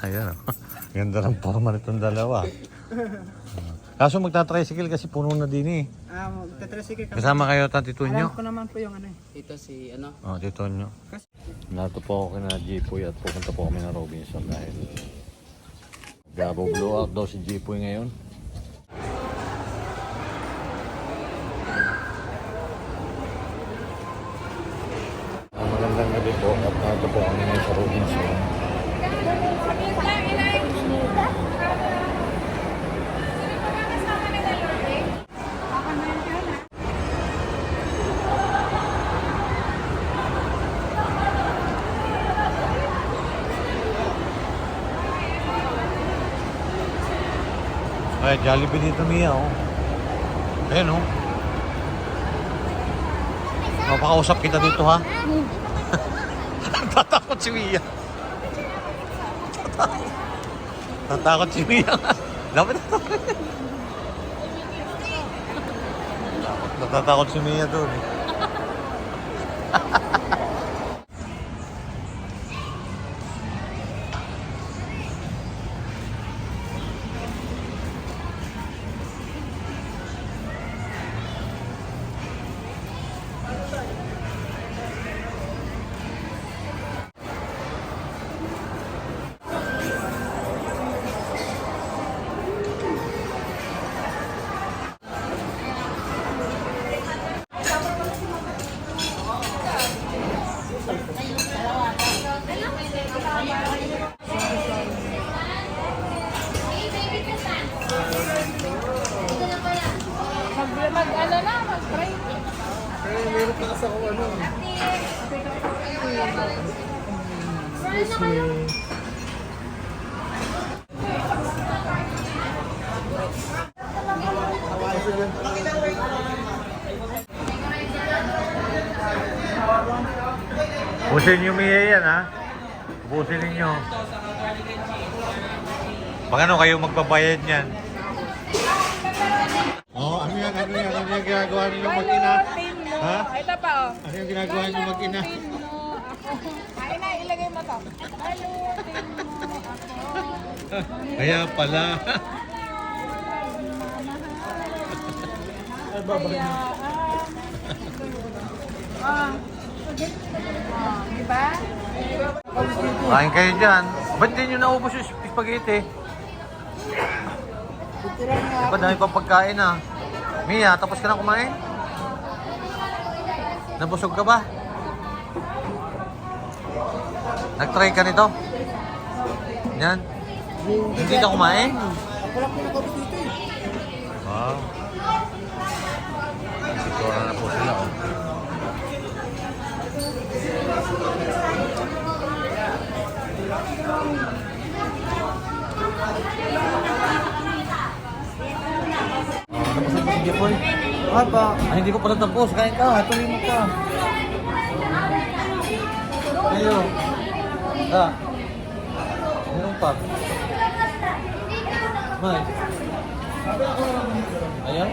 Ayan, oh. Ganda ng forma nitong dalawa. Kaso magta-tricycle kasi puno na din eh. Magta-tricycle kami. Kasama kayo, Tati Tunyo? Alam ko naman po yung ano eh. Ito si ano? Oh, Tito Tunyo. Nato po ako kina Jipoy at pupunta po kami na Robinson dahil Gabo blowout daw si Jipoy ngayon. Magandang gabi po at nato po kami ngayon sa Robinson. Ay, Jollibee dito, Mia, oh. Ayan, oh. Mapakausap kita dito, ha? Tatakot si Mia. Tatakot si Mia. Dapat natatakot si Mia doon. Mag-ano na, mag-pray. Meron pa kasi ako ano. Busin niyo Mia yan, ha? Busin ninyo. Paano kayo magbabayad niyan? Oh, ano yan? Ano yung ginagawa ninyo mag-ina? Ha? Ito pa, oh. Ano yung ginagawa ninyo mag-ina? Balutin mo ako. Ay na, ilagay mo to. Balutin mo ako. Kaya pala. Kaya, diba? Kain kayo dyan. Ba't di nyo naubos yung spaghetti? Diba dami pang pagkain, ha? Mia, tapos ka na kumain? Nabusog ka ba? Nag-try ka nito? Yan. Hindi ka kumain? Wala ko nakabot dito eh. Wow. Siguro na po sila, oh. Tapos na po si Jepoy. Apa? Ay, hindi ko pala tapos. Kain ka. Tuloy mo ka. Ayo. Ah. Meron pa. May. Ayaw?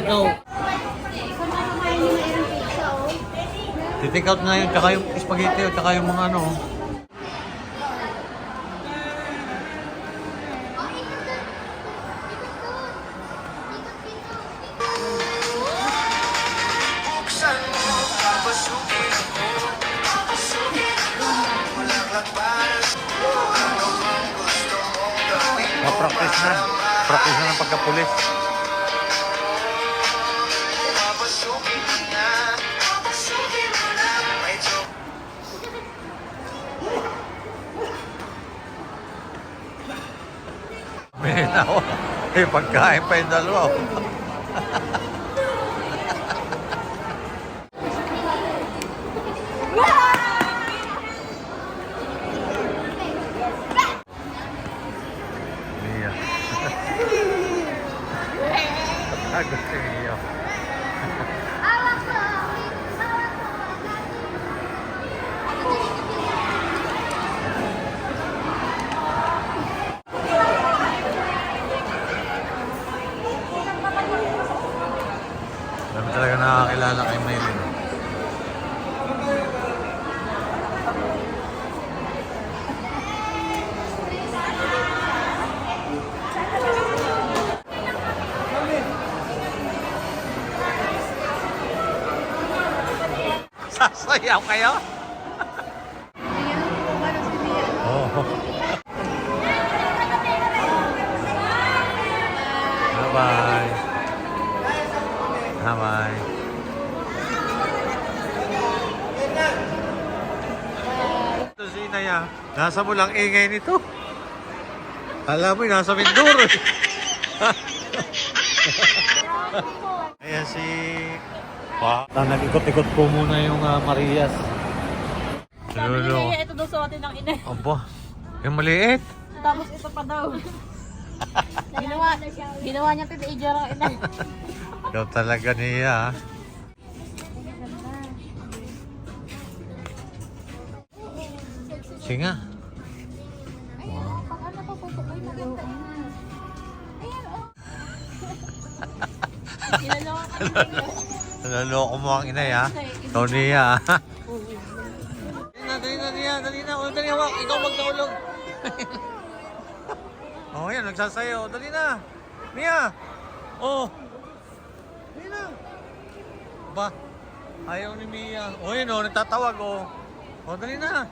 Ikaw. Titake out na yun. Tsaka yung spaghetti. Tsaka yung mga ano. Ma-practice na. Practice na ng pagkapulis. May nawa. Eh, pagkain pa yung dalawa. Mia. Agos si Mia. Dami talaga nakakilala kay Maylin. Sayaw kayo? Ayan, kuha na si Mia. Oo. Bye-bye. Bye-bye. Ito si Inaya. Nasa mo lang ingay nito. Alam mo, nasa Mindoro. Ayan si... Nag-ikot-ikot po muna yung Marias. Sabi ni Mia, ito daw suotin ng ina. Aba, yung maliit. Tapos ito pa daw. Ginawa niya teenager ang ina. Daw talaga niya. Sige nga. Pag ano pa po, ay maganda ina. Ayan, oh. Ginalawa ka niya. Naloloko mo ang inay ha. Ikaw niya ha. Dali na niya, dali na. O, dali na, ikaw magkaulog. Oh, yan, nagsasayo. Dali na. Mia. Oh. Dali na. Ba? Ayaw ni Mia. O, yun o, nagtatawag o. O, dali na.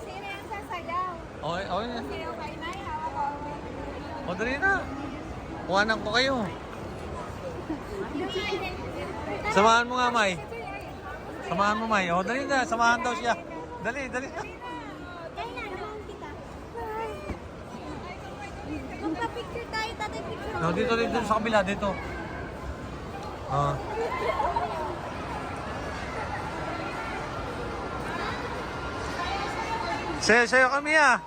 Sino yung sasayaw? O, yun. Sino kay Nay? Hawak ko. O, dali na. Kuhanan ko kayo. Samahan mo nga, May. Samahan mo, May. O, dali na. Samahan daw siya. Dali, dali na. Magpa-picture tayo, tatay picture. No, dito sa kabila, dito. Ah. Sayo kami ah.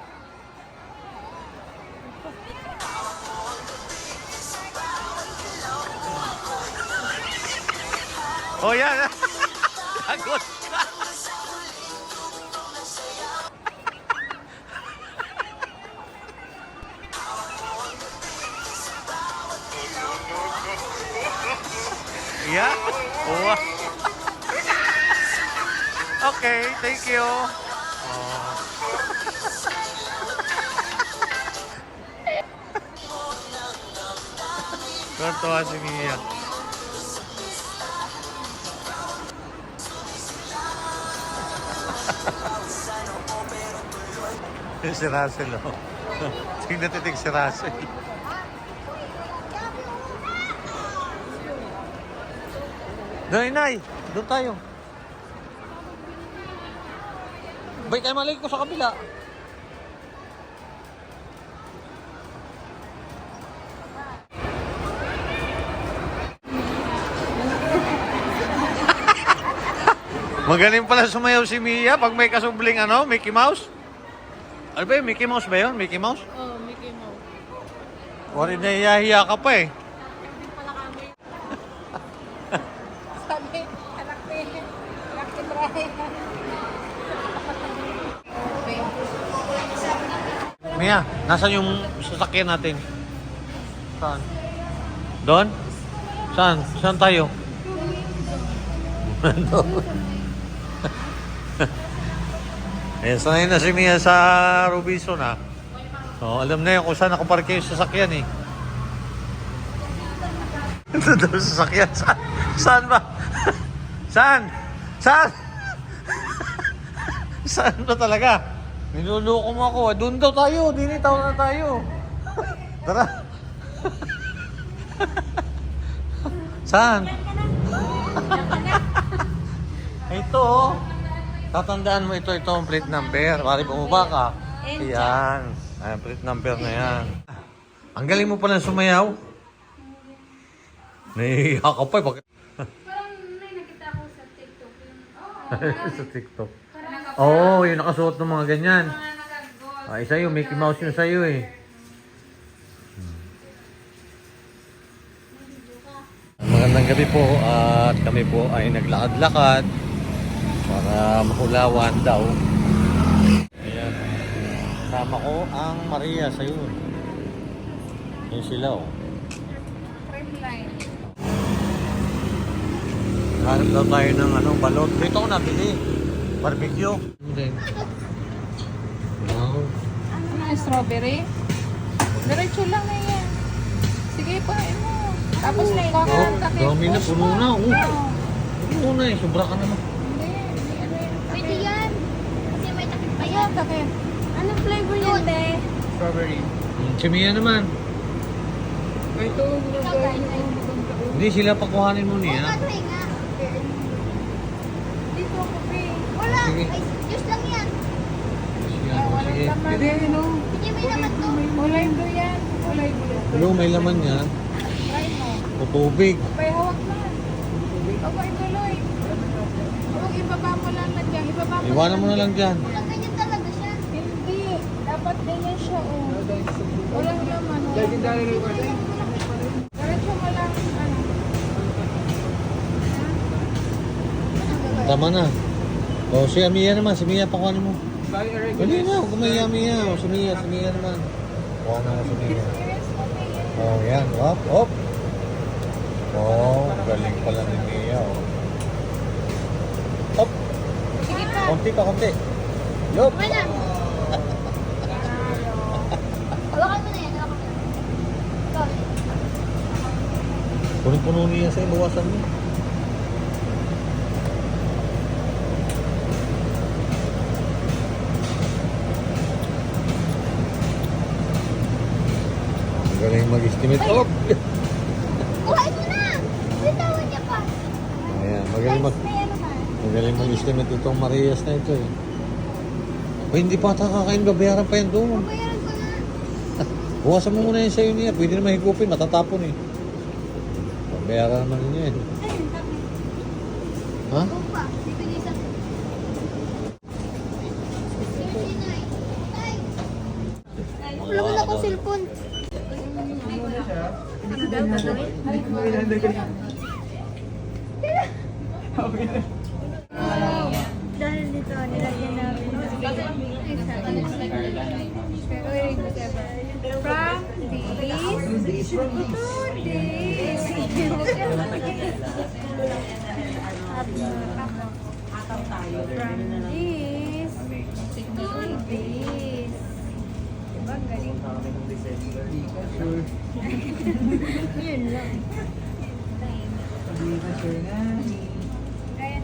Oh, yan. Lagot. Yeah? Oh. Okay, thank you. Oh. Tuwa si Mia. Si Russell, oh. Tingnan titig si Russell. Doon, Inay. Doon tayo. Bay, kayo mali ko sa kabila. Magaling pala sumayaw si Mia pag may kasubling ano, Mickey Mouse. Ano ba yun? Mickey Mouse ba yun? Mickey Mouse? Oh, Mickey Mouse. Wari na hiya ka pa eh. Hindi pala kami. Sabi, anak ni Brian. Okay. Mia, nasan yung sasakyan natin? Saan? Doon? Saan? Saan tayo? Doon. Ayan, sanay na si Mia sa Robinson ha. So, alam na yun kung saan nakaparke yung sasakyan eh. Ito daw yung sasakyan. Saan? Saan ba? Saan? Saan? Saan ba talaga? Niluloko mo ako. Doon daw tayo. Dinitaw na tayo. Tara. Saan? Ito oh. Tatandaan mo ito ang plate number. Mari bumaba ka. Ayan. Ayan, plate number na yan. Ang galing mo palang sumayaw. Nahihiya ka pa. Bakit? Parang nakita ko sa TikTok. Sa TikTok. Oo, yung nakasuot ng mga ganyan. Ay, sa'yo, Mickey Mouse yung sa'yo eh. Magandang gabi po at kami po ay naglakad-lakad para mahulawan daw. Ayan. Kasama ko ang Maria sa'yo. Yun sila oh. Frame line. Hanap daw tayo ng balot. Dito ko nabili. Barbecue. Hindi. Wow. Ano yung strawberry? Diretso lang na yan. Sige, pahin mo. Tapos may kuha ka ng kape. Dami na, puno na. Oo. Puno na eh. Sobra ka naman. Hindi, Yan, bakit? Anong flavor yan, te? Strawberry. Si Mia naman. Ay, ito. Hindi sila pakuhanin mo niya. Dito ako, Pe. Wala. Sige. Ay, juice lang yan. Sige. Hindi, ano? Hindi may naman to. Ulay mo yan. Ulay mo yan. Hello, may laman yan. Try mo. O tubig. Pay, hawak na. Okay, tuloy. Huwag ibaba mo lang na dyan. Ibaba mo Iwanan mo na lang dyan. Walang ganyan talaga siya. Hindi. Dapat ganyan siya, oh. Walang laman, oh. Dahil dahil rin ko. Diretso mo lang, ano. Tama na. O si Mia naman. Si Mia pakuhanin mo. Dahil rin ko. Dali na. Huwag kumaya Mia. O si Mia naman. Kuha na si Mia. Oh, yan. Hop, hop. Oh, galing pala ni Mia. Oh. Hop. Sige pa. Konti pa, konti. Yup. Okay na. Hawakan mo na yan. Hawakan mo na. Ito. Punong-puno niya sa'yo. Bawasan mo. Ang galing mag-estimate. Oh! Buhay mo na. Bitawan niya pa. Ayan, May ano ba? magaling mag-estimate itong Marias na ito eh. O, hindi pa ata kakain, babayaran pa yan doon. Bayaran ko na. Buwasan mo muna yun sa'yo niya. Pwede na mahigupin, matatapon eh. Babayaran naman niya eh. Ha? Ito pa. Dito niya isa. 39. Ay. Wala mo na akong cellphone. Dahil dito, nilagyan namin. From this to From this to this. Diba? Galing. Yun lang. Ayan.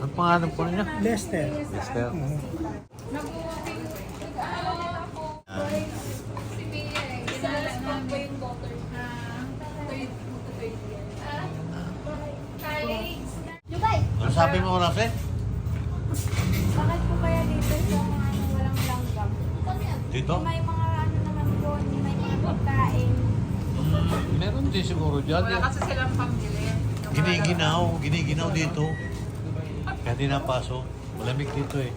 Ang pangalan po niya? Lester. Lester. Dubai. Ano sabi mo, Rafe? Bakit po kaya dito yung walang langgam? Dito? May mga ano naman doon, may mga pagkain. Meron din siguro dyan. Wala kasi silang pambili. Giniginaw dito. Kaya di napasok. Malamig dito eh.